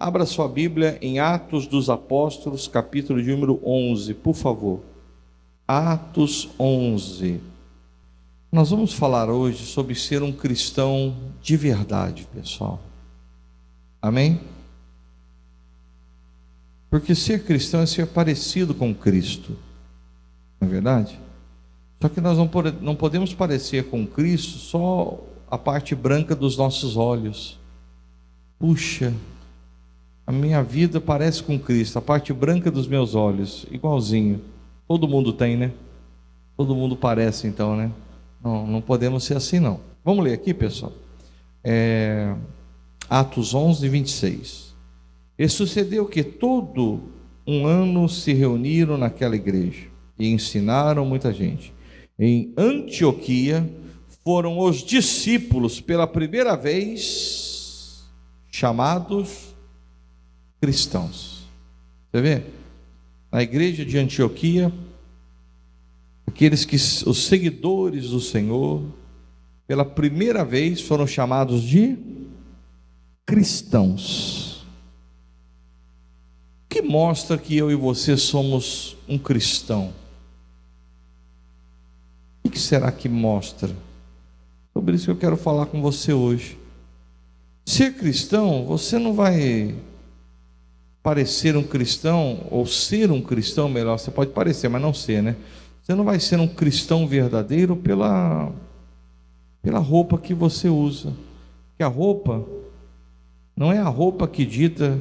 Abra sua Bíblia em Atos dos Apóstolos, capítulo de número 11, por favor. Atos 11. Nós vamos falar hoje sobre ser um cristão de verdade, pessoal. Amém? Porque ser cristão é ser parecido com Cristo, não é verdade? Só que nós não podemos parecer com Cristo só a parte branca dos nossos olhos. Puxa, a minha vida parece com Cristo, a parte branca dos meus olhos, igualzinho. Todo mundo tem, né? Todo mundo parece então, né? Não podemos ser assim não. Vamos ler aqui, pessoal. Atos 11, 26. E sucedeu que todo um ano se reuniram naquela igreja e ensinaram muita gente. Em Antioquia foram os discípulos pela primeira vez chamados cristãos. Você vê? Na igreja de Antioquia, os seguidores do Senhor, pela primeira vez foram chamados de cristãos. O que mostra que eu e você somos um cristão? O que será que mostra? Sobre isso que eu quero falar com você hoje. Ser cristão, você não vai parecer um cristão, ou ser um cristão melhor, você pode parecer, mas não ser, né? Você não vai ser um cristão verdadeiro pela roupa que você usa. Porque a roupa não é a roupa que dita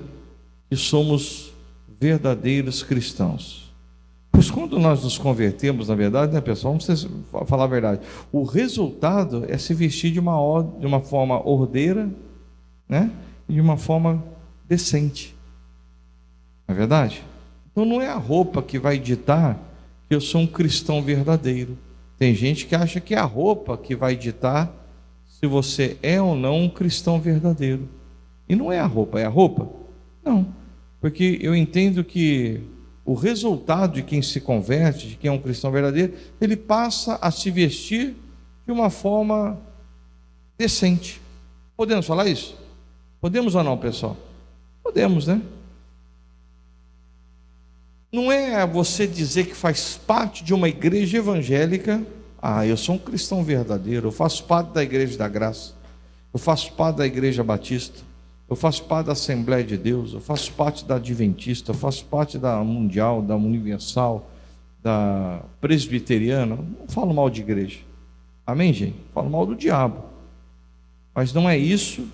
que somos verdadeiros cristãos. Pois quando nós nos convertemos, na verdade, né, pessoal, vamos falar a verdade, o resultado é se vestir de uma forma ordeira, né, e de uma forma decente. Não é verdade? Então não é a roupa que vai ditar que eu sou um cristão verdadeiro. Tem gente que acha que é a roupa que vai ditar se você é ou não um cristão verdadeiro. E não é a roupa, é a roupa? Não. Porque eu entendo que o resultado de quem se converte, de quem é um cristão verdadeiro, ele passa a se vestir de uma forma decente. Podemos falar isso? Podemos ou não, pessoal? Podemos, né? Não é você dizer que faz parte de uma igreja evangélica. Eu sou um cristão verdadeiro, eu faço parte da Igreja da Graça, eu faço parte da Igreja Batista, eu faço parte da Assembleia de Deus, eu faço parte da Adventista, eu faço parte da Mundial, da Universal, da Presbiteriana. Não falo mal de igreja, amém, gente? Falo mal do diabo. Mas não é isso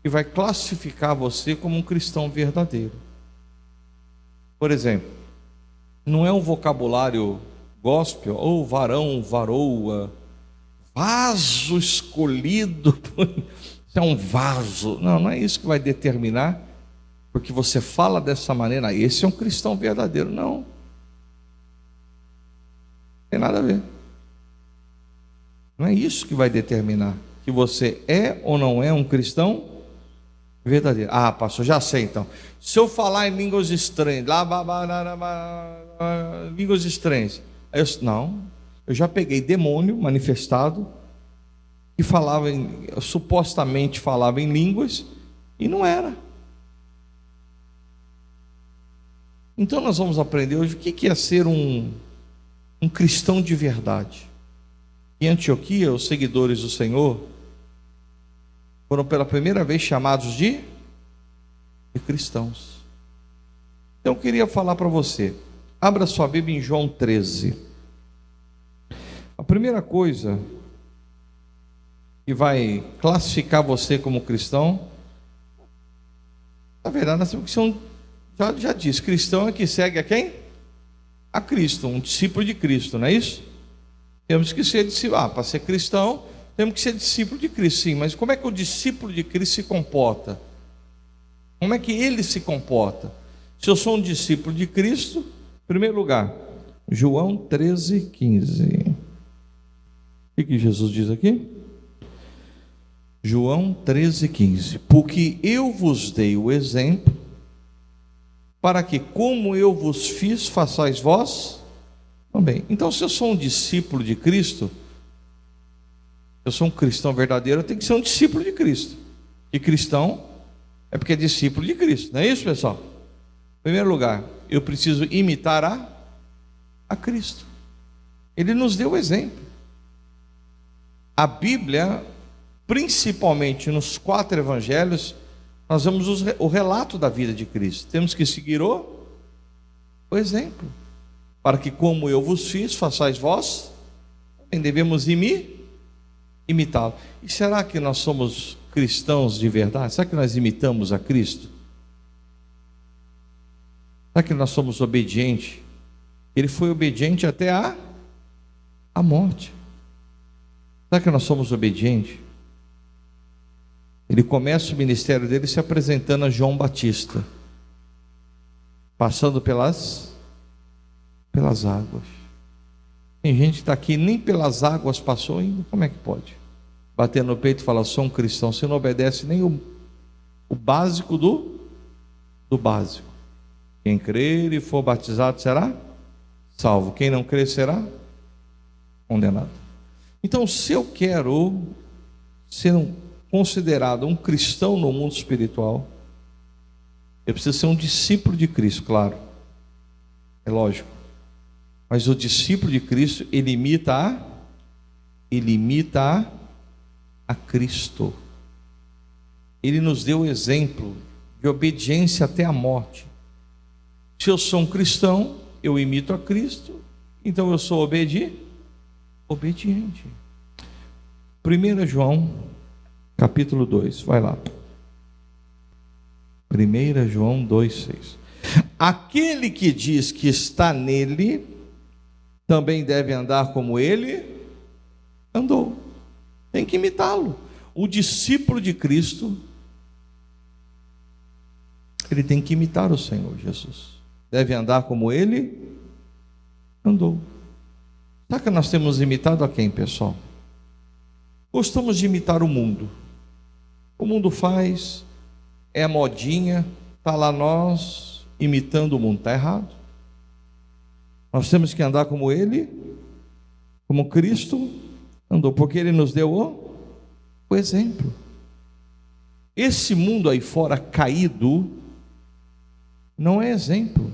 que vai classificar você como um cristão verdadeiro. Por exemplo, não é um vocabulário gospel, ou varão, varoa, vaso escolhido. Isso é um vaso. Não é isso que vai determinar, porque você fala dessa maneira, esse é um cristão verdadeiro. Não tem nada a ver. Não é isso que vai determinar que você é ou não é um cristão verdadeiro. Pastor, já sei então. Se eu falar em línguas estranhas, línguas estranhas, eu já peguei demônio manifestado que supostamente falava em línguas e não era. Então nós vamos aprender hoje o que é ser um cristão de verdade. Em Antioquia, os seguidores do Senhor foram pela primeira vez chamados de cristãos. Então eu queria falar para você, abra sua Bíblia em João 13. A primeira coisa que vai classificar você como cristão, na verdade, nós temos que já disse, cristão é que segue a quem? A Cristo, um discípulo de Cristo, não é isso? Temos que ser discípulo. Para ser cristão, temos que ser discípulo de Cristo, sim. Mas como é que o discípulo de Cristo se comporta? Como é que ele se comporta? Se eu sou um discípulo de Cristo, em primeiro lugar, João 13, 15. O que Jesus diz aqui? João 13, 15. Porque eu vos dei o exemplo, para que, como eu vos fiz, façais vós também. Então, se eu sou um discípulo de Cristo, eu sou um cristão verdadeiro, eu tenho que ser um discípulo de Cristo. E cristão É porque é discípulo de Cristo, não é isso, pessoal? Em primeiro lugar, eu preciso imitar a Cristo. Ele nos deu o exemplo. A Bíblia, principalmente nos 4 evangelhos, nós vemos o relato da vida de Cristo. Temos que seguir o exemplo, para que como eu vos fiz, façais vós, também devemos imitá-lo. E será que nós somos cristãos de verdade? Será que nós imitamos a Cristo? Será que nós somos obedientes? Ele foi obediente até a morte. Será que nós somos obedientes? Ele começa o ministério dele se apresentando a João Batista, passando pelas águas. Tem gente que está aqui, nem pelas águas passou ainda. Como é que pode? Bater no peito e falar, sou um cristão. Você não obedece nem o básico do básico. Quem crer e for batizado será salvo. Quem não crer será condenado. Então, se eu quero ser considerado um cristão no mundo espiritual, eu preciso ser um discípulo de Cristo, claro. É lógico. Mas o discípulo de Cristo, ele imita a Cristo. Ele nos deu o exemplo de obediência até a morte. Se eu sou um cristão, eu imito a Cristo, então eu sou obediente. 1 João, capítulo 2, vai lá. 1 João 2,6. Aquele que diz que está nele, também deve andar como ele andou. Tem que imitá-lo. O discípulo de Cristo, ele tem que imitar o Senhor Jesus. Deve andar como ele andou. Será que nós temos imitado a quem, pessoal? Gostamos de imitar o mundo. O mundo faz, é a modinha, está lá nós imitando o mundo. Está errado. Nós temos que andar como ele, como Cristo andou, porque ele nos deu o exemplo. Esse mundo aí fora caído não é exemplo.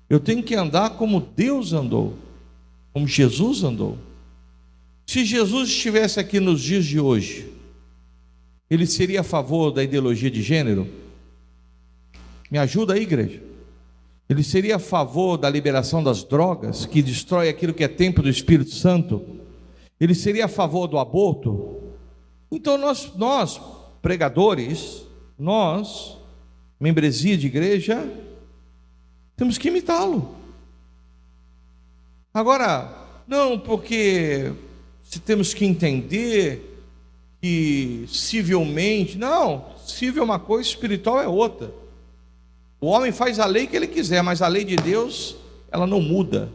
Eu tenho que andar como Deus andou, como Jesus andou. Se Jesus estivesse aqui nos dias de hoje, ele seria a favor da ideologia de gênero? Me ajuda aí, igreja. Ele seria a favor da liberação das drogas, que destrói aquilo que é templo do Espírito Santo? Ele seria a favor do aborto? Então nós pregadores, nós, membresia de igreja, temos que imitá-lo. Agora, não, porque se temos que entender que civilmente, não, civil é uma coisa, espiritual é outra. O homem faz a lei que ele quiser, mas a lei de Deus, ela não muda.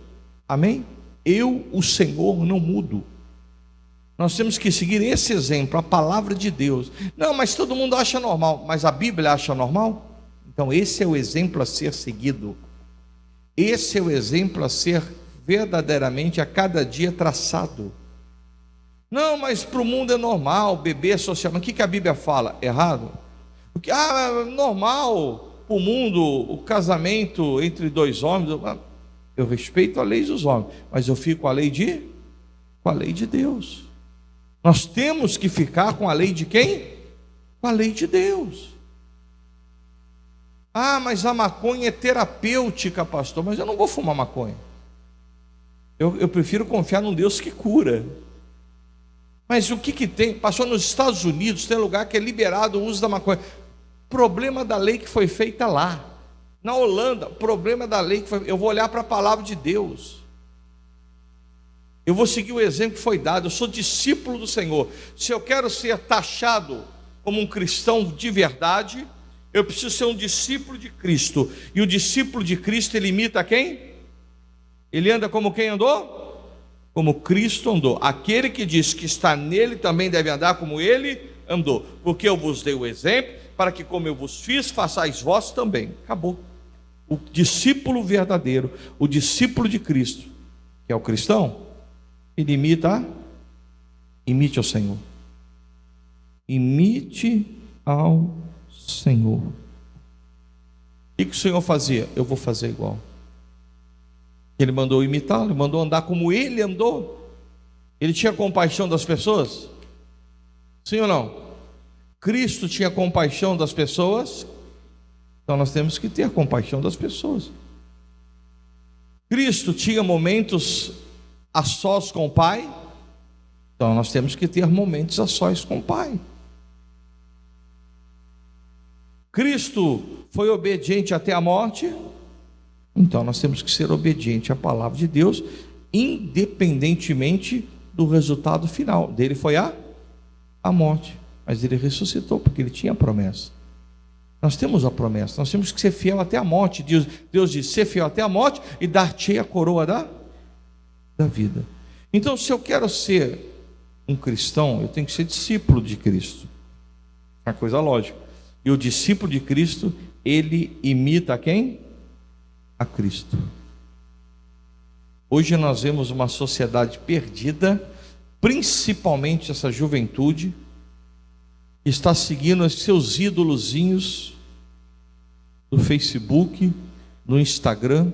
Amém? Eu, o Senhor, não mudo. Nós temos que seguir esse exemplo, a palavra de Deus. Não, mas todo mundo acha normal, mas a Bíblia acha normal? Então esse é o exemplo a ser seguido. Esse é o exemplo a ser verdadeiramente a cada dia traçado. Não, mas para o mundo é normal, beber social. Mas o que a Bíblia fala? Errado? Normal para o mundo, o casamento entre 2 homens. Eu respeito a lei dos homens, mas eu fico com a lei de Deus. Nós temos que ficar com a lei de quem? Com a lei de Deus. Mas a maconha é terapêutica, pastor. Mas eu não vou fumar maconha. Eu prefiro confiar num Deus que cura. Mas o que tem? Pastor, nos Estados Unidos tem lugar que é liberado o uso da maconha. Problema da lei que foi feita lá. Na Holanda, problema da lei que foi. Eu vou olhar para a palavra de Deus. Eu vou seguir o exemplo que foi dado. Eu sou discípulo do Senhor. Se eu quero ser taxado como um cristão de verdade, eu preciso ser um discípulo de Cristo. E o discípulo de Cristo, ele imita quem? Ele anda como quem andou? Como Cristo andou. Aquele que diz que está nele também deve andar como ele andou. Porque eu vos dei o exemplo, para que como eu vos fiz, façais vós também. Acabou. O discípulo verdadeiro, o discípulo de Cristo, que é o cristão, ele imite ao Senhor. Imite ao Senhor. O que o Senhor fazia? Eu vou fazer igual. Ele mandou imitá-lo, ele mandou andar como ele andou. Ele tinha compaixão das pessoas? Sim ou não? Cristo tinha compaixão das pessoas? Então nós temos que ter compaixão das pessoas. Cristo tinha momentos a sós com o Pai? Então nós temos que ter momentos a sós com o Pai. Cristo foi obediente até a morte? Então nós temos que ser obedientes à palavra de Deus, independentemente do resultado final. Dele foi a morte, mas ele ressuscitou, porque ele tinha a promessa. Nós temos a promessa, nós temos que ser fiel até a morte. Deus diz: ser fiel até a morte e dar-te a coroa da vida. Então, se eu quero ser um cristão, eu tenho que ser discípulo de Cristo. É uma coisa lógica. E o discípulo de Cristo, ele imita a quem? A Cristo. Hoje nós vemos uma sociedade perdida, principalmente essa juventude, que está seguindo os seus ídolozinhos no Facebook, no Instagram,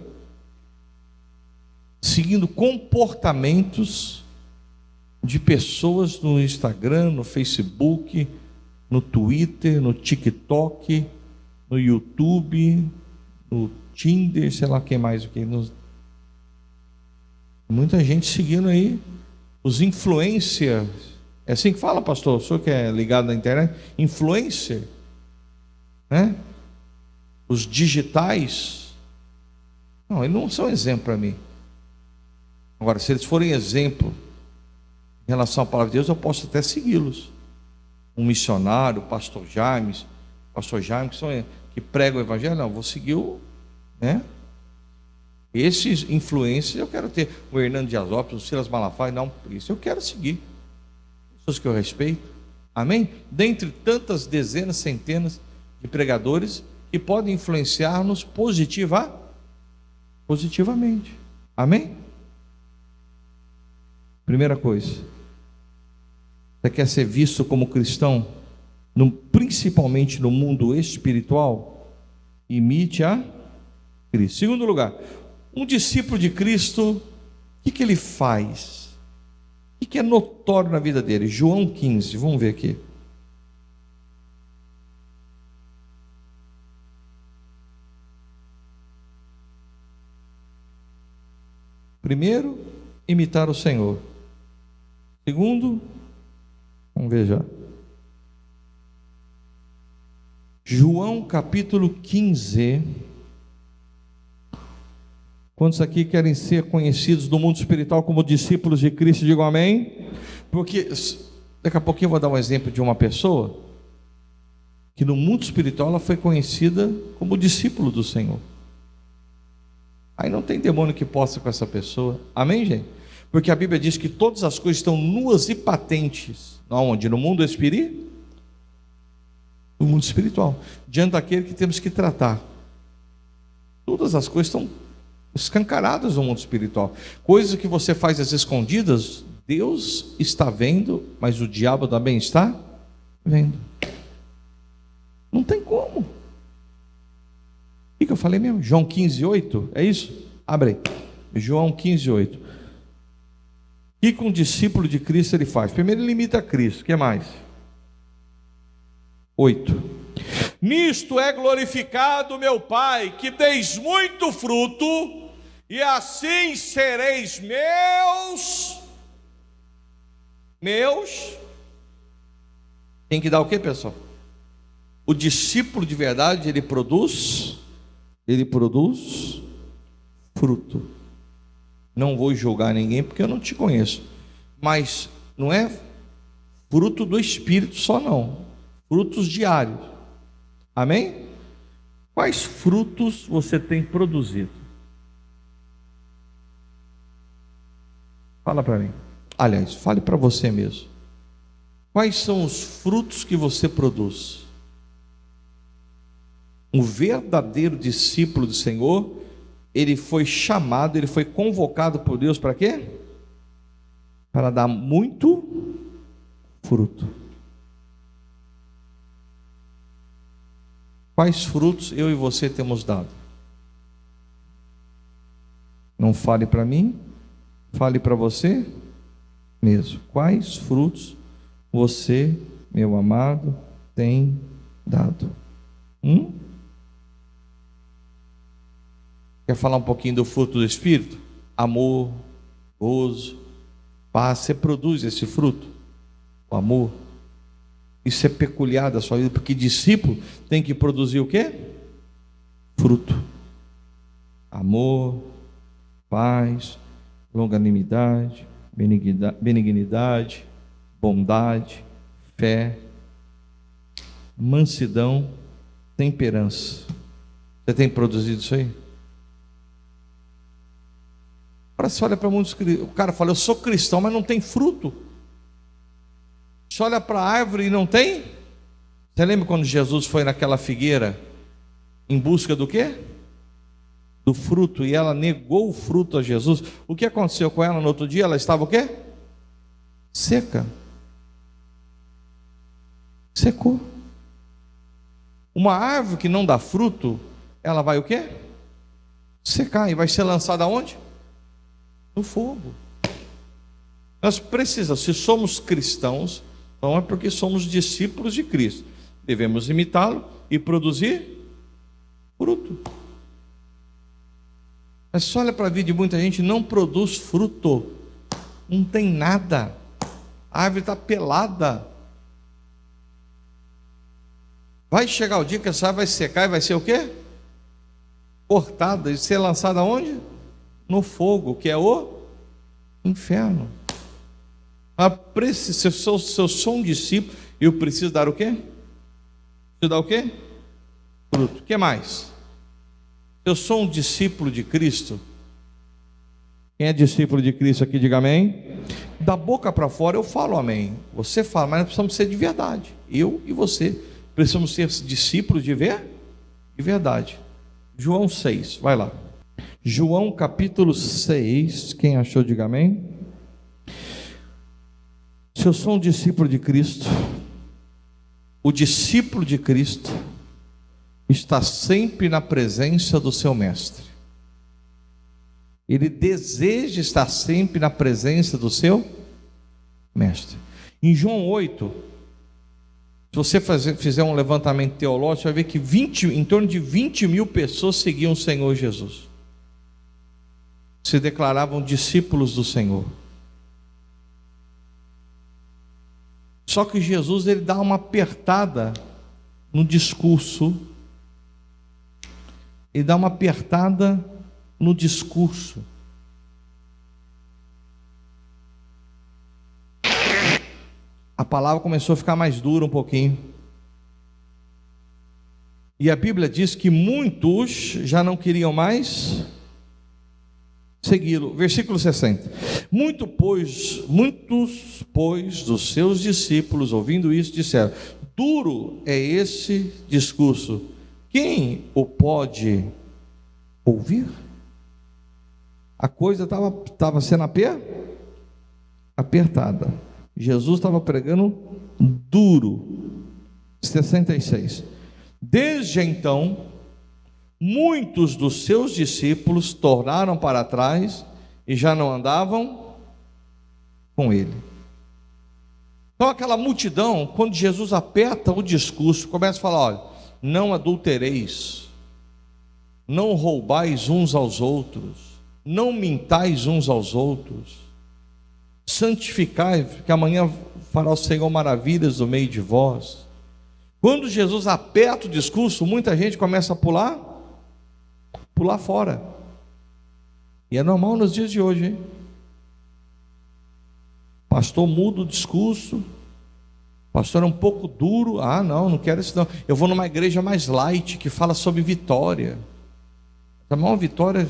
seguindo comportamentos de pessoas no Instagram, no Facebook, no Twitter, no TikTok, no YouTube, no Tinder, sei lá quem mais, muita gente seguindo aí os influencers. É assim que fala, pastor? O senhor que é ligado na internet? Influencer, né? Os digitais. Não, eles não são exemplo para mim. Agora, se eles forem exemplo em relação à palavra de Deus, eu posso até segui-los. Um missionário, pastor Jaime, que prega o evangelho, não, vou seguir né? Esses influencers eu quero ter. O Hernando Diasópolis, o Silas Malafaia, não, isso eu quero seguir. Pessoas que eu respeito, amém? Dentre tantas dezenas, centenas de pregadores que podem influenciar-nos positivamente, amém? Primeira coisa, você quer ser visto como cristão, principalmente no mundo espiritual? Imite a Cristo. Segundo lugar, um discípulo de Cristo, o que ele faz? O que é notório na vida dele? João 15, vamos ver aqui. Primeiro, imitar o Senhor. Segundo, vamos ver já. João capítulo 15. Quantos aqui querem ser conhecidos no mundo espiritual como discípulos de Cristo? Digam amém. Porque daqui a pouquinho eu vou dar um exemplo de uma pessoa que no mundo espiritual ela foi conhecida como discípulo do Senhor. Aí não tem demônio que possa com essa pessoa. Amém, gente? Porque a Bíblia diz que todas as coisas estão nuas e patentes. Onde? No mundo espiritual? No mundo espiritual. Diante daquele que temos que tratar. Todas as coisas estão escancaradas no mundo espiritual. Coisas que você faz às escondidas, Deus está vendo, mas o diabo também está vendo. Não tem como. O que eu falei mesmo? João 15:8, é isso? Abre aí. João 15:8. O que um discípulo de Cristo ele faz? Primeiro ele imita a Cristo. O que mais? 8. Nisto é glorificado meu Pai, que deis muito fruto, e assim sereis meus. Tem que dar o que, pessoal? O discípulo de verdade, ele produz fruto. Não vou julgar ninguém porque eu não te conheço, mas não é fruto do Espírito só não, frutos diários, amém? Quais frutos você tem produzido? Fala para mim, aliás, fale para você mesmo. Quais são os frutos que você produz? Um verdadeiro discípulo do Senhor, ele foi chamado, ele foi convocado por Deus para quê? Para dar muito fruto. Quais frutos eu e você temos dado? Não fale para mim, fale para você mesmo. Quais frutos você, meu amado, tem dado? Quer falar um pouquinho do fruto do Espírito? Amor, gozo, paz. Você produz esse fruto? O amor. Isso é peculiar da sua vida, porque discípulo tem que produzir o quê? Fruto. Amor, paz, longanimidade, benignidade, bondade, fé, mansidão, temperança. Você tem produzido isso aí? Agora você olha para muitos, o cara fala, eu sou cristão, mas não tem fruto. Você olha para a árvore e não tem? Você lembra quando Jesus foi naquela figueira em busca do quê? Do fruto, e ela negou o fruto a Jesus. O que aconteceu com ela no outro dia? Ela estava o quê? Seca. Secou. Uma árvore que não dá fruto, ela vai o quê? Secar, e vai ser lançada aonde? No fogo. Nós precisamos, se somos cristãos, então é porque somos discípulos de Cristo. Devemos imitá-lo e produzir fruto. Mas só olha para a vida de muita gente, não produz fruto. Não tem nada. A árvore está pelada. Vai chegar o dia que essa árvore vai secar e vai ser o quê? Cortada e ser lançada aonde? No fogo, que é o inferno. Se eu sou um discípulo, eu preciso dar o quê? Preciso dar o quê? Fruto. O que mais? Eu sou um discípulo de Cristo. Quem é discípulo de Cristo aqui, diga amém. Da boca para fora eu falo amém. Você fala, mas nós precisamos ser de verdade. Eu e você precisamos ser discípulos de verdade. João 6, vai lá. João capítulo 6, quem achou, diga amém. Se eu sou um discípulo de Cristo, o discípulo de Cristo está sempre na presença do seu mestre. Ele deseja estar sempre na presença do seu mestre. Em João 8, se você fizer um levantamento teológico, você vai ver que em torno de 20 mil pessoas seguiam o Senhor Jesus. Se declaravam discípulos do Senhor. Só que Jesus, ele dá uma apertada no discurso. Ele dá uma apertada no discurso. A palavra começou a ficar mais dura um pouquinho. E a Bíblia diz que muitos já não queriam mais segui-lo. Versículo 60. Muitos, pois, dos seus discípulos, ouvindo isso, disseram: duro é esse discurso, quem o pode ouvir? A coisa estava sendo apertada. Jesus estava pregando duro. 66. Desde então, muitos dos seus discípulos tornaram para trás e já não andavam com ele. Então aquela multidão, quando Jesus aperta o discurso, começa a falar: olha, não adultereis, não roubais uns aos outros, não mintais uns aos outros, santificai, que amanhã fará o Senhor maravilhas no meio de vós. Quando Jesus aperta o discurso, muita gente começa a pular fora. E é normal nos dias de hoje, hein? Pastor muda o discurso. Pastor é um pouco duro. Ah, não quero isso não. Eu vou numa igreja mais light, que fala sobre vitória. A maior vitória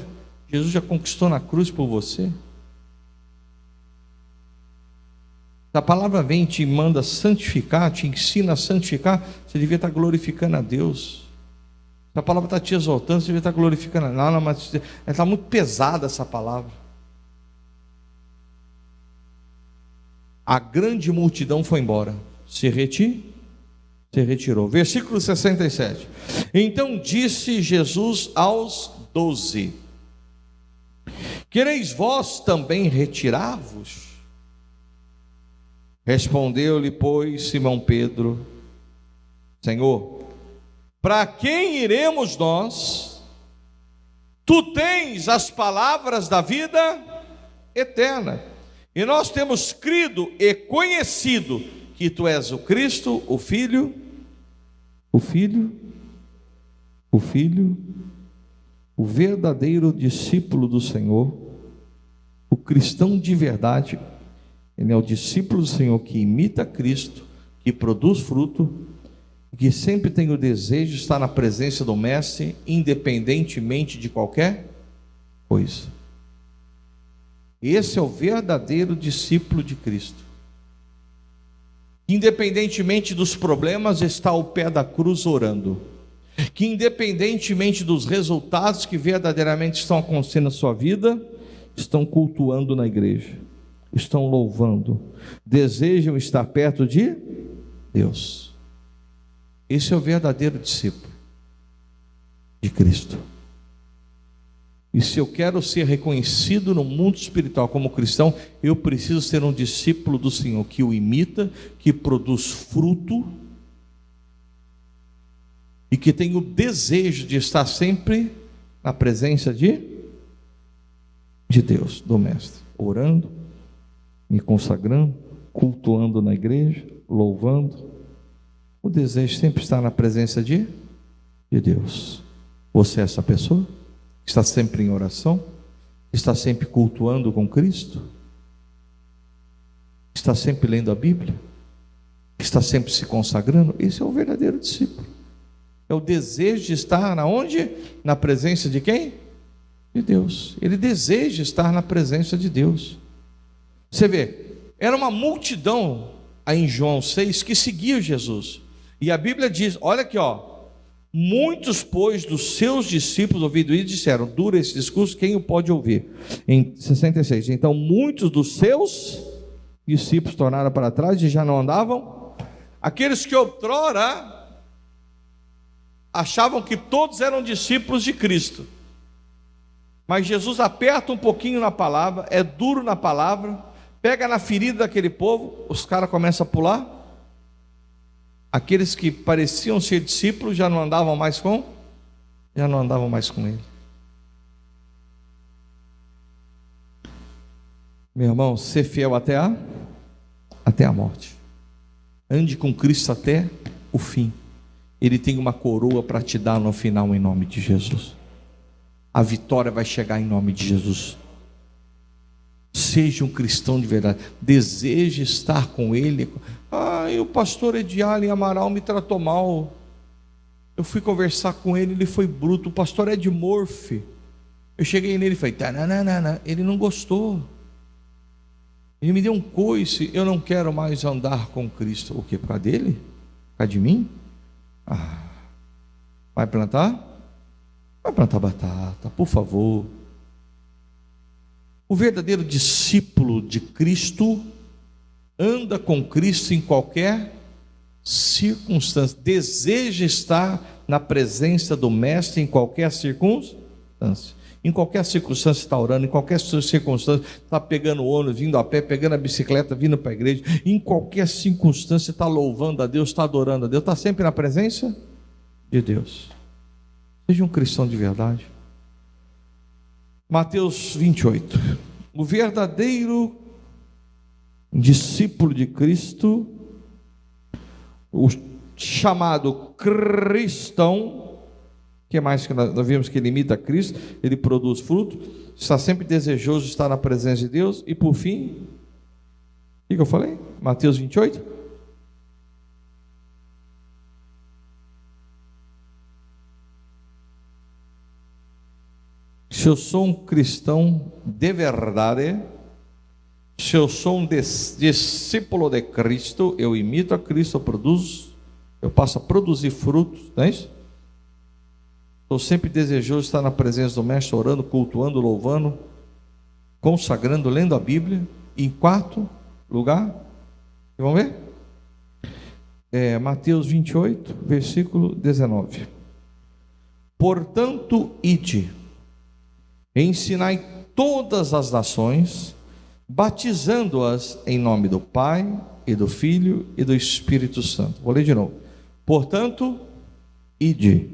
Jesus já conquistou na cruz por você. Se a palavra vem e te manda santificar, te ensina a santificar, você devia estar glorificando a Deus. Se a palavra está te exaltando, você devia estar glorificando. Não, mas está muito pesada essa palavra. A grande multidão foi embora, se Você retirou. Versículo 67. Então disse Jesus aos 12: Quereis vós também retirar-vos? Respondeu-lhe, pois, Simão Pedro: Senhor, para quem iremos nós? Tu tens as palavras da vida eterna, e nós temos crido e conhecido que tu és o Cristo, o Filho, o verdadeiro discípulo do Senhor, o cristão de verdade. Ele é o discípulo do Senhor que imita Cristo, que produz fruto, que sempre tem o desejo de estar na presença do Mestre, independentemente de qualquer coisa. Esse é o verdadeiro discípulo de Cristo. Independentemente dos problemas, está ao pé da cruz orando. Que independentemente dos resultados que verdadeiramente estão acontecendo na sua vida, estão cultuando na igreja, estão louvando, desejam estar perto de Deus. Esse é o verdadeiro discípulo de Cristo. E se eu quero ser reconhecido no mundo espiritual como cristão, eu preciso ser um discípulo do Senhor, que o imita, que produz fruto, e que tem o desejo de estar sempre na presença de Deus, do Mestre, orando, me consagrando, cultuando na igreja, louvando. O desejo sempre está na presença de Deus. Você é essa pessoa? Está sempre em oração? Está sempre cultuando com Cristo? Está sempre lendo a Bíblia? Está sempre se consagrando? Esse é o verdadeiro discípulo. É o desejo de estar na onde? Na presença de quem? De Deus. Ele deseja estar na presença de Deus. Você vê, era uma multidão aí em João 6 que seguia Jesus. E a Bíblia diz, olha aqui, ó. Muitos, pois, dos seus discípulos ouvindo isso, disseram: dura esse discurso, quem o pode ouvir? Em 66, então muitos dos seus discípulos tornaram para trás e já não andavam. Aqueles que outrora achavam que todos eram discípulos de Cristo. Mas Jesus aperta um pouquinho na palavra, é duro na palavra, pega na ferida daquele povo, os caras começam a pular. Aqueles que pareciam ser discípulos já não andavam mais com ele. Meu irmão, ser fiel até a morte. Ande com Cristo até o fim. Ele tem uma coroa para te dar no final, em nome de Jesus. A vitória vai chegar em nome de Jesus. Seja um cristão de verdade. Deseje estar com Ele. O pastor Ediale Amaral me tratou mal. Eu fui conversar com ele foi bruto. O pastor Ed Murphy. Eu cheguei nele e falei: não. Ele não gostou. Ele me deu um coice. Eu não quero mais andar com Cristo. O quê? Por causa dele? Por causa de mim? Vai plantar? Vai plantar batata, por favor. O verdadeiro discípulo de Cristo anda com Cristo em qualquer circunstância, deseja estar na presença do Mestre em qualquer circunstância. Em qualquer circunstância está orando, em qualquer circunstância está pegando o ônibus, vindo a pé, pegando a bicicleta, vindo para a igreja. Em qualquer circunstância está louvando a Deus, está adorando a Deus, está sempre na presença de Deus. Seja um cristão de verdade. Mateus 28. O verdadeiro discípulo de Cristo, o chamado cristão, que é mais que nós vimos que ele imita Cristo, ele produz fruto, está sempre desejoso de estar na presença de Deus. E por fim, o que eu falei? Mateus 28. Se eu sou um cristão de verdade, se eu sou um discípulo de Cristo, eu imito a Cristo, eu passo a produzir frutos, não é isso? Estou sempre desejoso de estar na presença do Mestre, orando, cultuando, louvando, consagrando, lendo a Bíblia. E em quarto lugar, vamos ver? Mateus 28, versículo 19. Portanto, ide, ensinai todas as nações, batizando-as em nome do Pai, e do Filho, e do Espírito Santo. Vou ler de novo. Portanto, ide.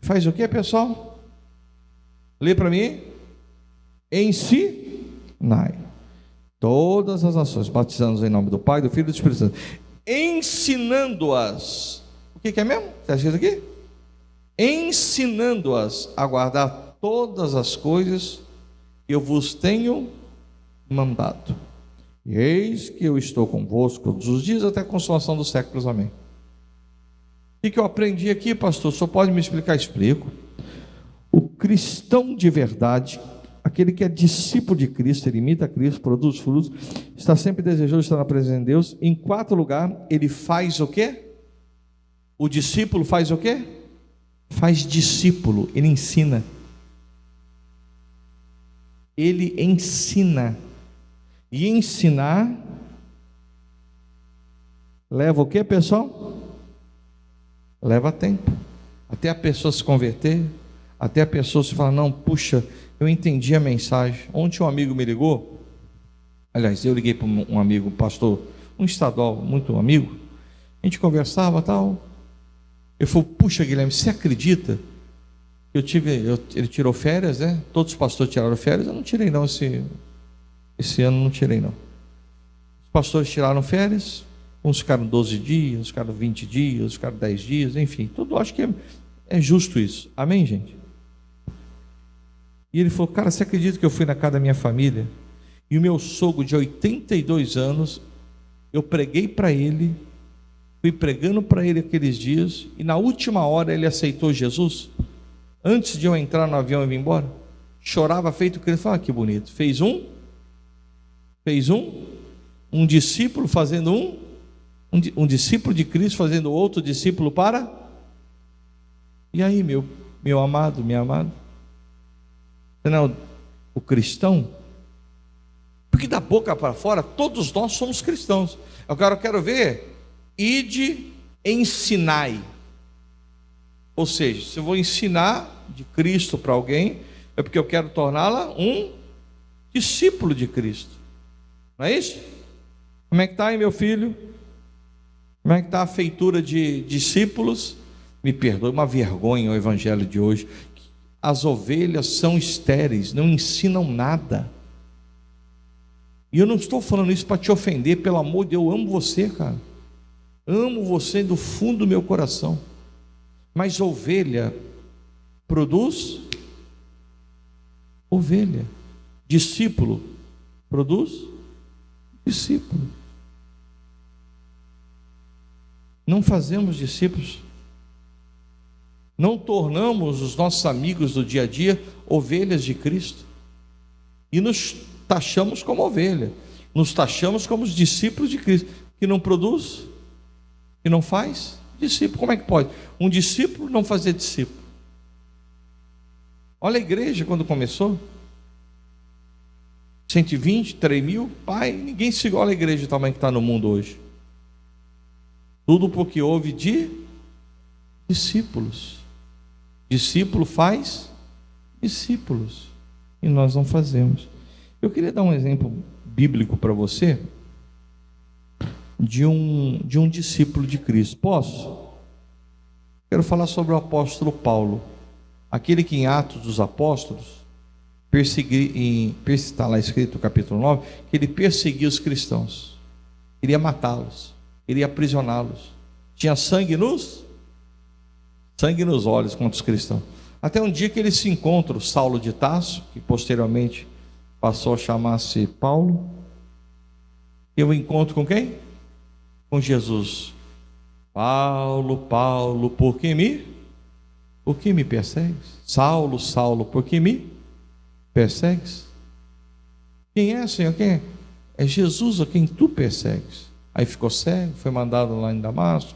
Faz o que, pessoal? Lê para mim. Ensinai todas as nações, batizando-as em nome do Pai, do Filho e do Espírito Santo. Ensinando-as. O que é mesmo? Está escrito aqui? Ensinando-as a guardar todas as coisas que eu vos tenho mandado. E eis que eu estou convosco todos os dias até a consumação dos séculos. Amém. O que eu aprendi aqui, pastor? Só pode me explicar? Explico. O cristão de verdade, aquele que é discípulo de Cristo, ele imita Cristo, produz frutos, está sempre desejoso de estar na presença de Deus. Em quarto lugar, ele faz o quê? O discípulo faz o quê? Faz discípulo, ele ensina. Ele ensina. E ensinar leva o quê, pessoal? Leva tempo. Até a pessoa se converter, até a pessoa se falar, não, puxa, eu entendi a mensagem. Ontem um amigo me ligou, aliás, eu liguei para um amigo, pastor, um estadual, muito amigo, a gente conversava tal. Eu falei, puxa, Guilherme, você acredita que ele tirou férias, né? Todos os pastores tiraram férias, eu não tirei não, esse ano não tirei não. Os pastores tiraram férias, uns ficaram 12 dias, uns ficaram 20 dias, uns ficaram 10 dias, enfim, tudo, acho que é justo isso, amém, gente? E ele falou, cara, você acredita que eu fui na casa da minha família, e o meu sogro de 82 anos, eu preguei para ele, fui pregando para ele aqueles dias, e na última hora ele aceitou Jesus, antes de eu entrar no avião e vir embora, chorava feito criança. Fala, que bonito, fez um discípulo fazendo um discípulo de Cristo fazendo outro discípulo para, e aí meu amado, minha amada, não, o cristão, porque da boca para fora todos nós somos cristãos. Agora eu quero ver, ide, ensinai, ou seja, se eu vou ensinar de Cristo para alguém, é porque eu quero torná-la um discípulo de Cristo, não é isso? Como é que está aí, meu filho? Como é que está a feitura de discípulos? Me perdoe, uma vergonha o evangelho de hoje. As ovelhas são estéreis, não ensinam nada. E eu não estou falando isso para te ofender, pelo amor de Deus, eu amo você, cara. Amo você do fundo do meu coração. Mas ovelha produz ovelha. Discípulo produz discípulo. Não fazemos discípulos. Não tornamos os nossos amigos do dia a dia ovelhas de Cristo. E nos taxamos como ovelha. Nos taxamos como os discípulos de Cristo. Que não produz, que não faz discípulo. Como é que pode? Um discípulo não fazer discípulo. Olha a igreja quando começou. 120, 3 mil, pai, ninguém se olha a igreja do tamanho que está no mundo hoje. Tudo porque houve de discípulos. Discípulo faz discípulos. E nós não fazemos. Eu queria dar um exemplo bíblico para você de um discípulo de Cristo. Posso? Quero falar sobre o apóstolo Paulo. Aquele que em Atos dos Apóstolos está lá escrito no capítulo 9, que ele perseguia os cristãos, queria matá-los, queria aprisioná-los, tinha sangue nos olhos contra os cristãos, até um dia que ele se encontra o Saulo de Tarso, que posteriormente passou a chamar-se Paulo. Eu encontro com quem? Com Jesus. Paulo, Paulo, por que me persegues? Saulo, Saulo, por que me persegues? Quem é, Senhor? Quem é? É Jesus a quem tu persegues. Aí ficou cego, foi mandado lá em Damasco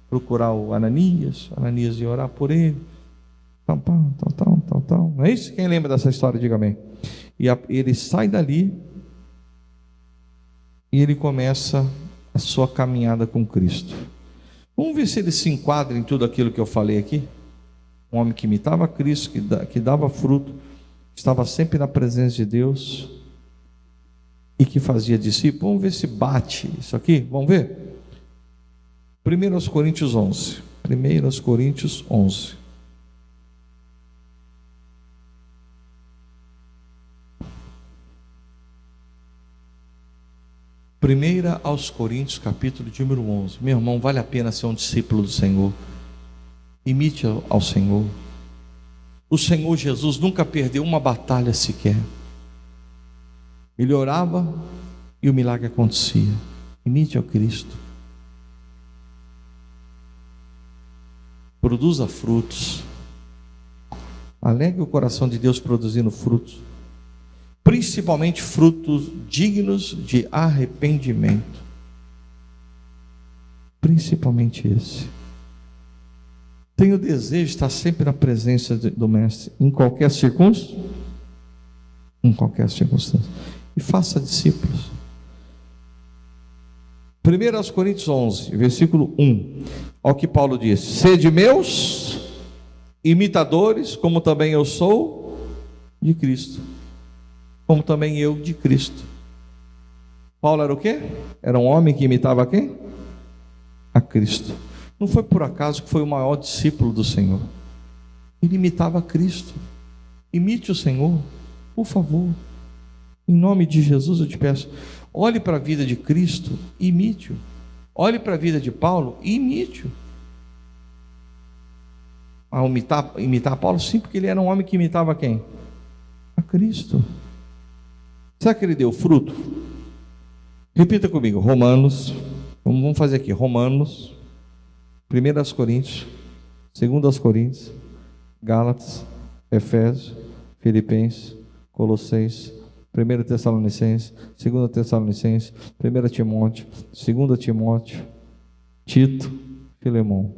procurar o Ananias ia orar por ele. Tal. Não é isso? Quem lembra dessa história, diga amém. E ele sai dali e ele começa a sua caminhada com Cristo. Vamos ver se ele se enquadra em tudo aquilo que eu falei aqui. Um homem que imitava Cristo, que dava fruto, estava sempre na presença de Deus e que fazia discípulo. Vamos ver se bate isso aqui. Vamos ver? 1 Coríntios 11. 1 Coríntios 11. Primeira aos Coríntios, capítulo de número 11. Meu irmão, vale a pena ser um discípulo do Senhor. Imite ao Senhor. O Senhor Jesus nunca perdeu uma batalha sequer. Ele orava e o milagre acontecia. Imite ao Cristo. Produza frutos. Alegre o coração de Deus produzindo frutos. Principalmente frutos dignos de arrependimento. Principalmente esse. Tenho o desejo de estar sempre na presença do Mestre, em qualquer circunstância. Em qualquer circunstância. E faça discípulos. 1 Coríntios 11, versículo 1. Olha o que Paulo diz: sede meus imitadores, como também eu sou de Cristo. Como também eu de Cristo. Paulo era o quê? Era um homem que imitava quem? A Cristo. Não foi por acaso que foi o maior discípulo do Senhor. Ele imitava a Cristo. Imite o Senhor, por favor. Em nome de Jesus eu te peço, olhe para a vida de Cristo e imite-o. Olhe para a vida de Paulo e imite-o. A imitar Paulo? Sim, porque ele era um homem que imitava quem? A Cristo. Será que ele deu fruto? Repita comigo, Romanos, vamos fazer aqui, Romanos, 1 Coríntios, 2 Coríntios, Gálatas, Efésios, Filipenses, Colossenses, 1 Tessalonicenses, 2 Tessalonicenses, 1 Timóteo, 2 Timóteo, Tito, Filemão.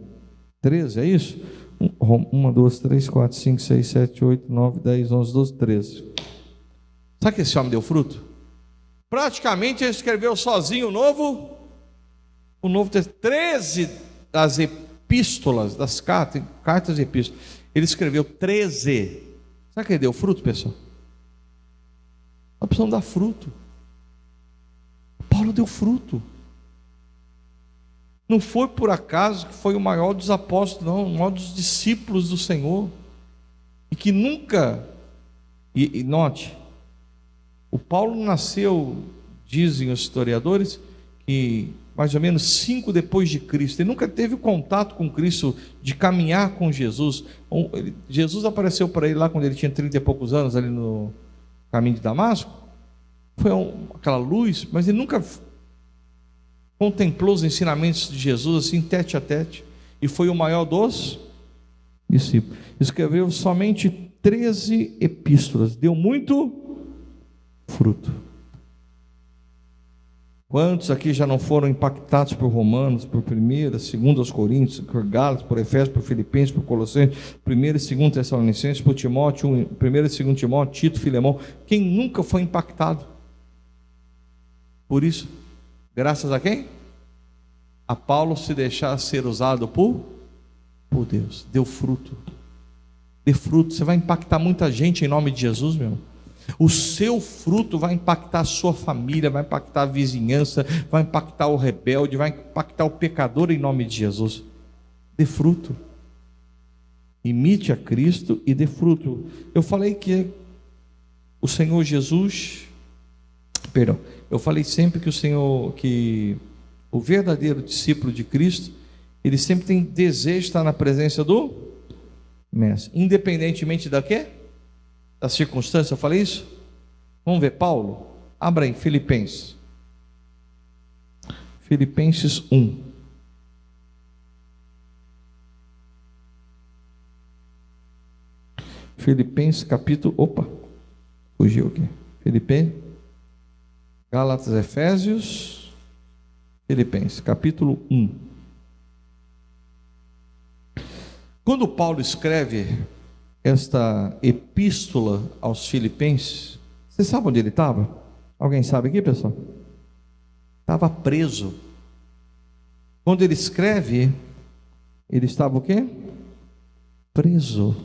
13, é isso? 1, 2, 3, 4, 5, 6, 7, 8, 9, 10, 11, 12, 13. Sabe que esse homem deu fruto? Praticamente ele escreveu sozinho o Novo Testamento. 13 das epístolas, das cartas e epístolas. Ele escreveu 13. Sabe que ele deu fruto, pessoal? Nós precisamos dar fruto. Paulo deu fruto. Não foi por acaso que foi o maior dos apóstolos, não, o maior dos discípulos do Senhor. E que nunca, e note, o Paulo nasceu, dizem os historiadores, que mais ou menos 5 depois de Cristo. Ele nunca teve contato com Cristo, de caminhar com Jesus. Jesus apareceu para ele lá quando ele tinha 30 e poucos anos, ali no caminho de Damasco. Foi aquela luz, mas ele nunca contemplou os ensinamentos de Jesus assim, tete a tete. E foi o maior dos discípulos. Escreveu somente 13 epístolas. Deu muito fruto. Quantos aqui já não foram impactados por Romanos, por 1, 2 Coríntios, por Gálatas, por Efésios, por Filipenses, por Colossenses, 1 e 2 Tessalonicenses, por Timóteo, 1 e 2 Timóteo, Tito, Filemão? Quem nunca foi impactado por isso? Graças a quem? A Paulo se deixar ser usado por Deus. Deu fruto. Dê fruto. Você vai impactar muita gente em nome de Jesus, meu irmão. O seu fruto vai impactar a sua família, vai impactar a vizinhança, vai impactar o rebelde, vai impactar o pecador em nome de Jesus. Dê fruto. Imite a Cristo e dê fruto. Eu falei que o Senhor Jesus, eu falei sempre que o verdadeiro discípulo de Cristo, ele sempre tem desejo de estar na presença do Mestre, independentemente da quê? Da circunstância. Eu falei isso? Vamos ver, Paulo, abra aí, Filipenses 1. Filipenses capítulo, fugiu aqui, Filipenses, Gálatas, Efésios, Filipenses capítulo 1. Quando Paulo escreve esta epístola aos Filipenses, você sabe onde ele estava? Alguém sabe aqui, pessoal? Estava preso. Quando ele escreve, ele estava o quê? Preso.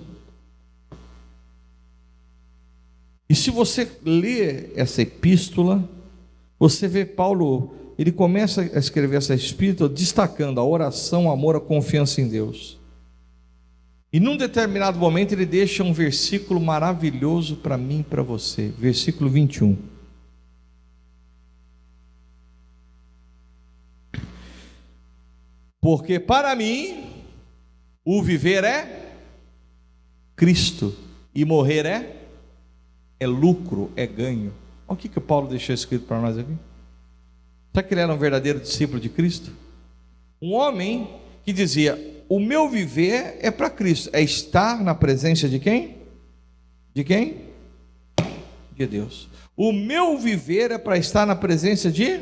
E se você lê essa epístola, você vê Paulo, ele começa a escrever essa epístola destacando a oração, o amor, a confiança em Deus. E num determinado momento ele deixa um versículo maravilhoso para mim e para você, versículo 21. Porque para mim o viver é Cristo e morrer é lucro, é ganho. Olha o que o Paulo deixou escrito para nós aqui. Sabe que ele era um verdadeiro discípulo de Cristo? Um homem que dizia: o meu viver é para Cristo, é estar na presença de quem? De quem? De Deus. O meu viver é para estar na presença de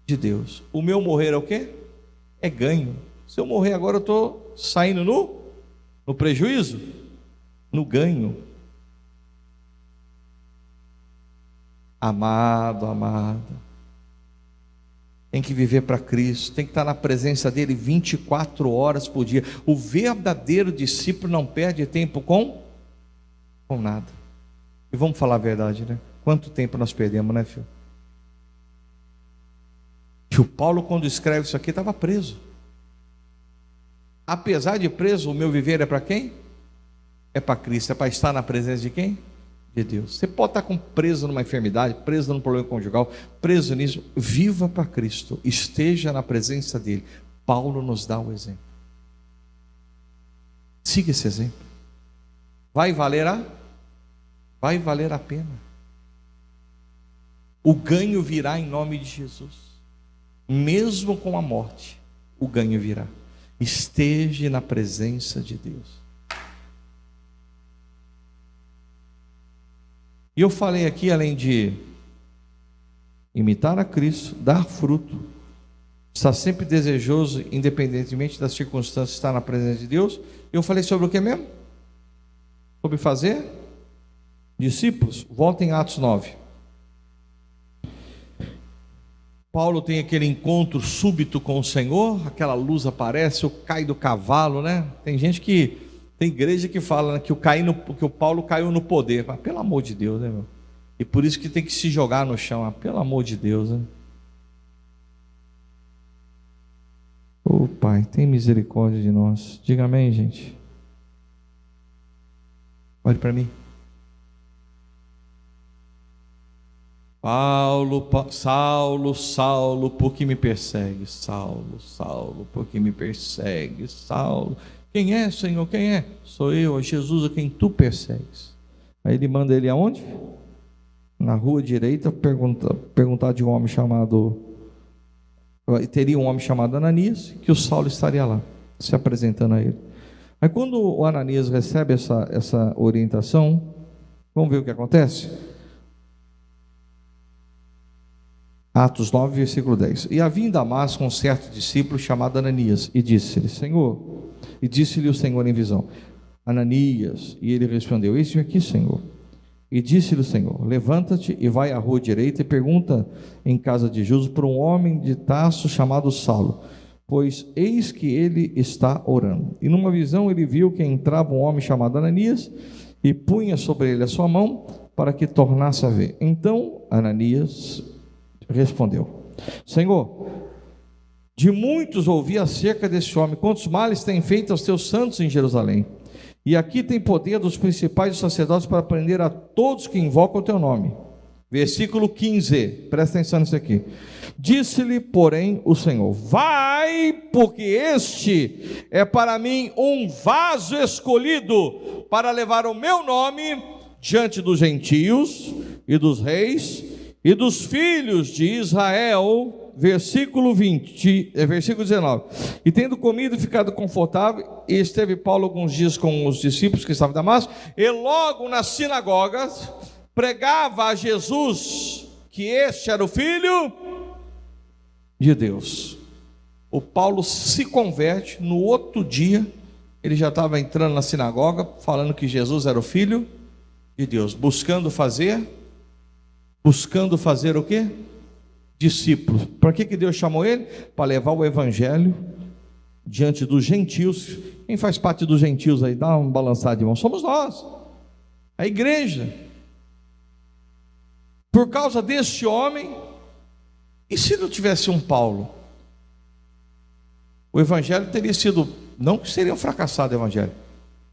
Deus. O meu morrer é o quê? É ganho. Se eu morrer agora, eu estou saindo no prejuízo? No ganho. Amado, amada, tem que viver para Cristo, tem que estar na presença dele 24 horas por dia. O verdadeiro discípulo não perde tempo com nada. E vamos falar a verdade, né? Quanto tempo nós perdemos, né, filho? Que o Paulo, quando escreve isso aqui, estava preso. Apesar de preso, o meu viver é para quem? É para Cristo. É para estar na presença de quem? De Deus. Você pode estar preso numa enfermidade, preso num problema conjugal, preso nisso. Viva para Cristo, esteja na presença dele. Paulo nos dá o exemplo. Siga esse exemplo. Vai valer a pena. O ganho virá em nome de Jesus. Mesmo com a morte, o ganho virá. Esteja na presença de Deus. E eu falei aqui, além de imitar a Cristo, dar fruto, estar sempre desejoso, independentemente das circunstâncias, estar na presença de Deus. Eu falei sobre o que mesmo? Sobre fazer discípulos. Volta em Atos 9. Paulo tem aquele encontro súbito com o Senhor, aquela luz aparece, o cai do cavalo, né? Tem igreja que fala, né, que o Paulo caiu no poder. Mas, pelo amor de Deus, né, meu? E por isso que tem que se jogar no chão. Pelo amor de Deus, né? Ô Pai, tem misericórdia de nós. Diga amém, gente. Olhe para mim. Saulo, por que me persegue? Saulo, por que me persegue? Saulo. Quem é, Senhor? Quem é? Sou eu, Jesus, a quem tu persegues. Aí ele manda ele aonde? Na rua direita, perguntar de um homem chamado... Teria um homem chamado Ananias, que o Saulo estaria lá, se apresentando a ele. Aí quando o Ananias recebe essa orientação, vamos ver o que acontece? Atos 9, versículo 10. E havia em Damasco um certo discípulo chamado Ananias, e disse-lhe, Senhor... E disse-lhe o Senhor em visão, Ananias, e ele respondeu, eis-me aqui, Senhor. E disse-lhe o Senhor, levanta-te e vai à rua direita e pergunta em casa de Judas por um homem de Tarso chamado Saulo, pois eis que ele está orando. E numa visão ele viu que entrava um homem chamado Ananias e punha sobre ele a sua mão para que tornasse a ver. Então Ananias respondeu, Senhor, de muitos ouvi acerca deste homem, quantos males tem feito aos teus santos em Jerusalém. E aqui tem poder dos principais dos sacerdotes para prender a todos que invocam o teu nome. Versículo 15, presta atenção nisso aqui. Disse-lhe, porém, o Senhor, vai, porque este é para mim um vaso escolhido para levar o meu nome diante dos gentios e dos reis e dos filhos de Israel. Versículo 19. E tendo comido e ficado confortável, esteve Paulo alguns dias com os discípulos que estavam em Damasco, e logo nas sinagogas pregava a Jesus que este era o Filho de Deus. O Paulo se converte, no outro dia ele já estava entrando na sinagoga, falando que Jesus era o Filho de Deus, buscando fazer o quê? discípulos. Para que Deus chamou ele? Para levar o evangelho diante dos gentios. Quem faz parte dos gentios aí? Dá uma balançada de mão. Somos nós, a igreja. Por causa deste homem. E se não tivesse um Paulo? O evangelho teria sido, não que seria um fracassado o evangelho,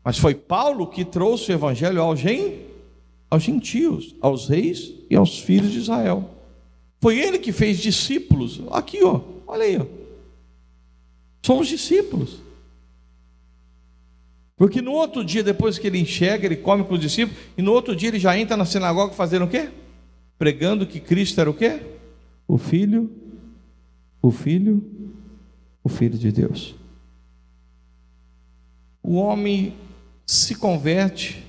mas foi Paulo que trouxe o evangelho aos gentios, aos reis e aos filhos de Israel. Foi ele que fez discípulos. Aqui, ó, olha aí, ó. Somos discípulos. Porque no outro dia, depois que ele enxerga, ele come com os discípulos, e no outro dia ele já entra na sinagoga fazendo o quê? Pregando que Cristo era o quê? O Filho de Deus. O homem se converte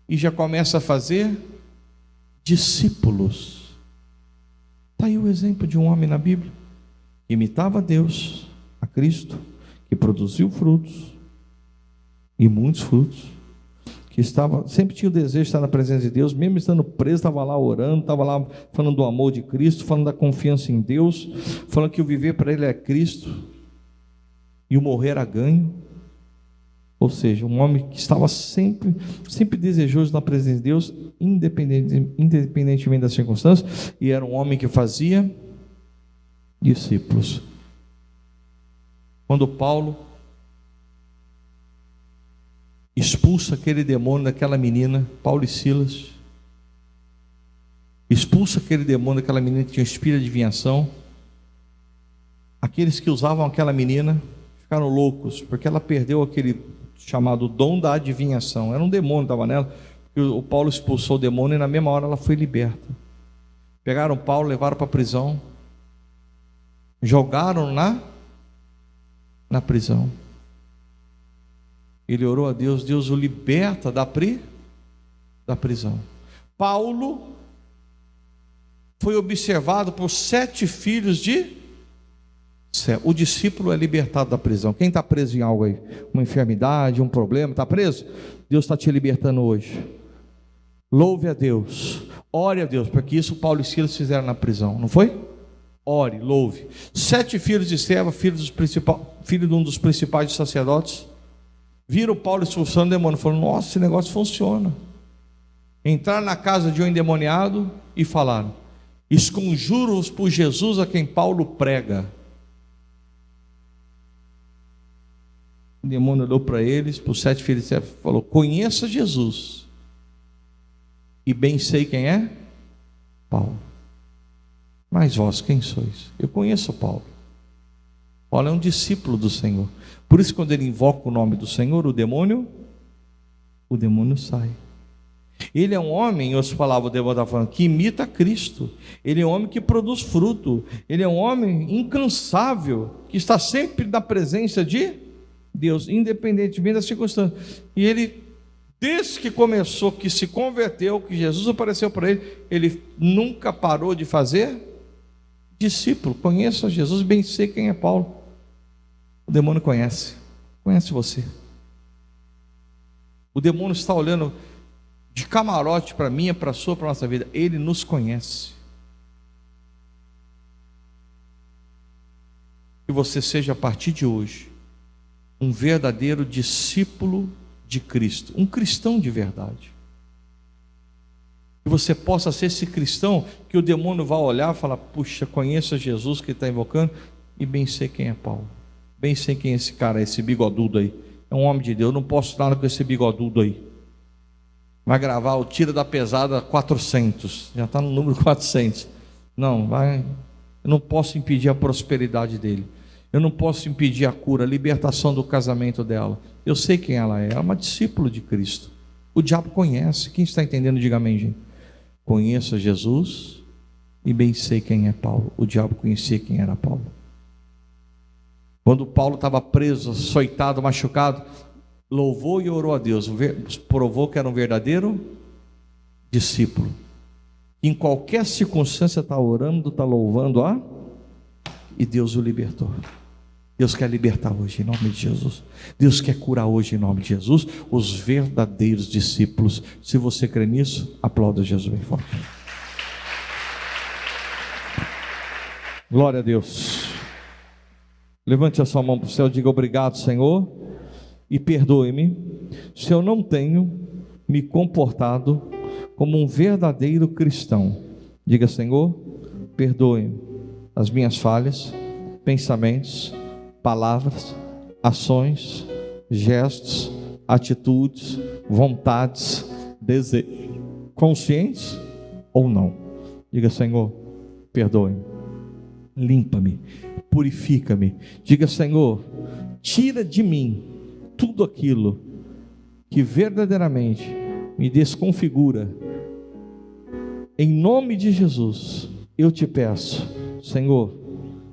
e já começa a fazer discípulos. Está aí o exemplo de um homem na Bíblia, que imitava a Deus, a Cristo, que produziu frutos, e muitos frutos, que sempre tinha o desejo de estar na presença de Deus, mesmo estando preso, estava lá orando, estava lá falando do amor de Cristo, falando da confiança em Deus, falando que o viver para ele é Cristo, e o morrer era ganho. Ou seja, um homem que estava sempre desejoso na presença de Deus, independentemente das circunstâncias, e era um homem que fazia discípulos. Quando Paulo expulsa aquele demônio daquela menina, Paulo e Silas, expulsa aquele demônio daquela menina que tinha espírito de adivinhação, aqueles que usavam aquela menina ficaram loucos, porque ela perdeu aquele chamado dom da adivinhação. Era um demônio que estava nela, porque o Paulo expulsou o demônio e na mesma hora ela foi liberta. Pegaram Paulo, levaram para a prisão, jogaram na prisão. Ele orou a Deus, Deus o liberta da prisão. Paulo foi observado por 7 filhos de céu. O discípulo é libertado da prisão. Quem está preso em algo aí? Uma enfermidade, um problema, está preso? Deus está te libertando hoje. Louve a Deus, ore a Deus, porque isso Paulo e Silas fizeram na prisão, não foi? Ore, louve. 7 filhos de Seva, filho de um dos principais sacerdotes, viram Paulo expulsando o demônio, falaram: nossa, esse negócio funciona. Entraram na casa de um endemoniado e falaram: esconjuro-os por Jesus a quem Paulo prega. O demônio olhou para eles, para os 7 filhos de Seva, e falou: conheça Jesus, e bem sei quem é Paulo. Mas vós quem sois? Eu conheço Paulo. Paulo é um discípulo do Senhor. Por isso, quando ele invoca o nome do Senhor, o demônio sai. Ele é um homem, em outras palavras, o demônio está falando, que imita Cristo. Ele é um homem que produz fruto. Ele é um homem incansável, que está sempre na presença de Deus, independentemente das circunstâncias. E ele, desde que começou, que se converteu, que Jesus apareceu para ele, ele nunca parou de fazer discípulo. Conheça Jesus, bem sei quem é Paulo. O demônio conhece você. O demônio está olhando de camarote para mim, para a sua, para a nossa vida. Ele nos conhece. Que você seja, a partir de hoje, um verdadeiro discípulo de Cristo, um cristão de verdade. Que você possa ser esse cristão que o demônio vai olhar e falar: puxa, conheça Jesus que ele está invocando, e bem sei quem é Paulo. Bem sei quem é esse cara, esse bigodudo aí. É um homem de Deus, eu não posso nada com esse bigodudo aí. Vai gravar o Tira da Pesada 400, já está no número 400. Não, eu não posso impedir a prosperidade dele. Eu não posso impedir a cura, a libertação do casamento dela. Eu sei quem ela é uma discípula de Cristo. O diabo conhece. Quem está entendendo, diga amém, gente. Conheça Jesus e bem sei quem é Paulo. O diabo conhecia quem era Paulo. Quando Paulo estava preso, açoitado, machucado, louvou e orou a Deus, provou que era um verdadeiro discípulo. Em qualquer circunstância está orando, está louvando e Deus o libertou. Deus quer libertar hoje em nome de Jesus. Deus quer curar hoje em nome de Jesus os verdadeiros discípulos. Se você crê nisso, aplauda Jesus bem forte. Glória a Deus. Levante a sua mão para o céu e diga: obrigado, Senhor, e perdoe-me se eu não tenho me comportado como um verdadeiro cristão. Diga: Senhor, perdoe-me as minhas falhas, pensamentos, palavras, ações, gestos, atitudes, vontades, desejos, conscientes ou não. Diga: Senhor, perdoe-me, limpa-me, purifica-me. Diga: Senhor, tira de mim tudo aquilo que verdadeiramente me desconfigura. Em nome de Jesus, eu te peço, Senhor,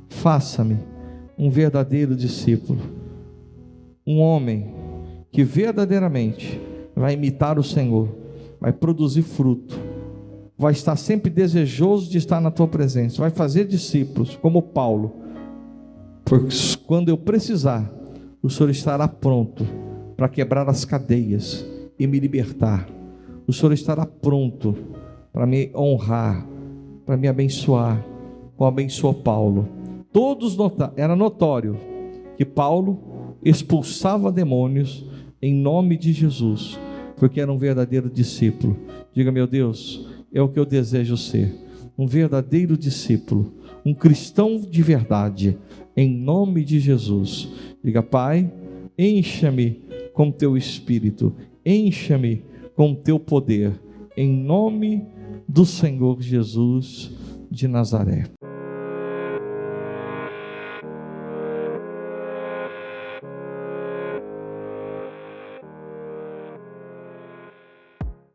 faça-me um verdadeiro discípulo, um homem que verdadeiramente vai imitar o Senhor, vai produzir fruto, vai estar sempre desejoso de estar na tua presença, vai fazer discípulos como Paulo, porque quando eu precisar, o Senhor estará pronto para quebrar as cadeias e me libertar. O Senhor estará pronto para me honrar, para me abençoar, como abençoou Paulo. Era notório que Paulo expulsava demônios em nome de Jesus, porque era um verdadeiro discípulo. Diga: meu Deus, é o que eu desejo ser, um verdadeiro discípulo, um cristão de verdade, em nome de Jesus. Diga: Pai, encha-me com teu Espírito, encha-me com teu poder, em nome do Senhor Jesus de Nazaré.